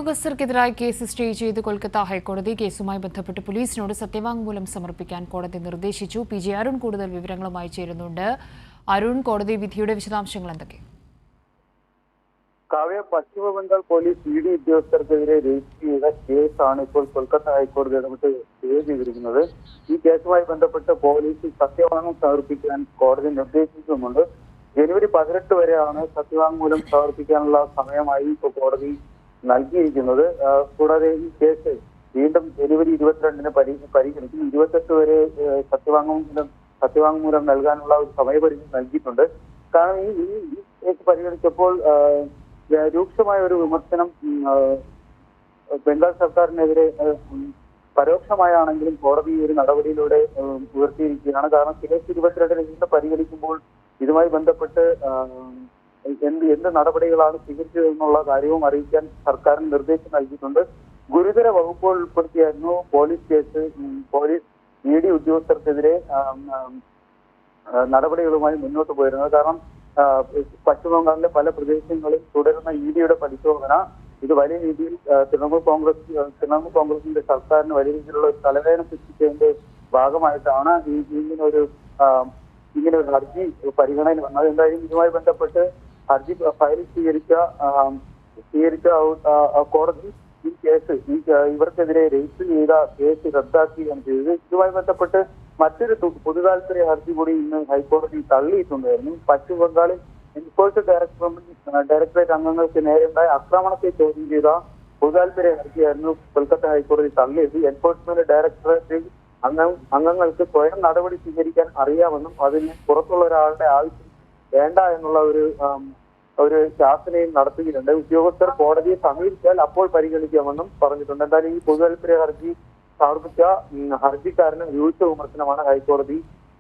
ഉദ്യോഗസ്ഥർക്കെതിരായ case stay ചെയ്ത് കൊൽക്കത്ത ഹൈക്കോടതി. കേസുമായി ബന്ധപ്പെട്ട് പോലീസിനോട് സത്യവാങ്മൂലം സമർപ്പിക്കാൻ കോടതി നിർദ്ദേശിച്ചു. പി.ജി. അരുൺ കൂടുതൽ വിവരങ്ങളുമായി ചേരുന്നുണ്ട്. അരുൺ, കോടതി വിധിയുടെ വിശദാംശങ്ങൾ എന്തൊക്കെ? കാവ്യ, പശ്ചിമ ബംഗാൾ പോലീസ് ഇ.ഡി. ഉദ്യോഗസ്ഥർക്കെതിരെ രജിസ്റ്റർ ചെയ്ത കേസാണ് ഇപ്പോൾ കൊൽക്കത്ത ഹൈക്കോടതി ഇടപെട്ട് സ്റ്റേ ചെയ്തിരിക്കുന്നത്. ഈ കേസുമായി ബന്ധപ്പെട്ട് പോലീസ് സത്യവാങ്മൂലം സമർപ്പിക്കാൻ കോടതി നിർദ്ദേശിക്കുന്നുണ്ട്. ജനുവരി 18 വരെയാണ് സത്യവാങ്മൂലം സമർപ്പിക്കാനുള്ള സമയമായി ഇപ്പോൾ കോടതി നൽകിയിരിക്കുന്നത്. കൂടാതെ ഈ കേസ് വീണ്ടും ജനുവരി 22-ന് പരിഗണിക്കും. 28 വരെ സത്യവാങ്മൂലം നൽകാനുള്ള ഒരു സമയപരിധി നൽകിയിട്ടുണ്ട്. കാരണം ഈ കേസ് പരിഗണിച്ചപ്പോൾ രൂക്ഷമായ ഒരു വിമർശനം ബംഗാൾ സർക്കാരിനെതിരെ പരോക്ഷമായാണെങ്കിലും കോടതി ഒരു നടപടിയിലൂടെ ഉയർത്തിയിരിക്കുകയാണ്. കാരണം കേസ് 22-ന് വീണ്ടും പരിഗണിക്കുമ്പോൾ ഇതുമായി ബന്ധപ്പെട്ട് എന്ത് നടപടികളാണ് സ്വീകരിച്ചതെന്നുള്ള കാര്യവും അറിയിക്കാൻ സർക്കാരിന് നിർദ്ദേശം നൽകിയിട്ടുണ്ട്. ഗുരുതര വകുപ്പുകൾ ഉൾപ്പെടുത്തിയായിരുന്നു പോലീസ് ഇ.ഡി. ഉദ്യോഗസ്ഥർക്കെതിരെ നടപടികളുമായി മുന്നോട്ട് പോയിരുന്നത്. കാരണം പശ്ചിമ ബംഗാളിലെ പല പ്രദേശങ്ങളിൽ തുടരുന്ന ഇ.ഡിയുടെ പരിശോധന ഇത് വലിയ രീതിയിൽ തൃണമൂൽ കോൺഗ്രസിന്റെ സർക്കാരിന് വലിയ രീതിയിലുള്ള ഒരു തലവേദന സൃഷ്ടിച്ചതിന്റെ ഭാഗമായിട്ടാണ് ഇങ്ങനെ ഒരു ഹർജി പരിഗണന വന്നത്. എന്തായാലും ഇതുമായി ബന്ധപ്പെട്ട് ഹർജി ഫയൽ സ്വീകരിച്ച കോടതി ഈ കേസ് ഇവർക്കെതിരെ രജിസ്റ്റർ ചെയ്ത കേസ് റദ്ദാക്കുകയാണ് ചെയ്തത്. ഇതുമായി ബന്ധപ്പെട്ട് മറ്റൊരു പൊതുതാൽപര്യ ഹർജി കൂടി ഇന്ന് ഹൈക്കോടതി തള്ളിയിട്ടുണ്ടായിരുന്നു. പശ്ചിമ ബംഗാളിൽ എൻഫോഴ്സ്മെന്റ് ഡയറക്ടറേറ്റ് അംഗങ്ങൾക്ക് നേരെയുണ്ടായ ആക്രമണത്തെ ചോദ്യം ചെയ്ത പൊതുതാൽപര്യ ഹർജിയായിരുന്നു കൊൽക്കത്ത ഹൈക്കോടതി തള്ളിയത്. എൻഫോഴ്സ്മെന്റ് ഡയറക്ടറേറ്റ് അംഗങ്ങൾക്ക് സ്വയം നടപടി സ്വീകരിക്കാൻ അറിയാമെന്നും അതിന് പുറത്തുള്ള ഒരാളുടെ ആവശ്യം വേണ്ട എന്നുള്ള ഒരു ശാസനയും നടത്തുകയുണ്ട്. ഉദ്യോഗസ്ഥർ കോടതിയെ സമീപിച്ചാൽ അപ്പോൾ പരിഗണിക്കാമെന്നും പറഞ്ഞിട്ടുണ്ട്. എന്തായാലും ഈ പൊതുതാൽപര്യ ഹർജി സമർപ്പിച്ച ഹർജിക്കാരന് രൂക്ഷ വിമർശനമാണ് ഹൈക്കോടതി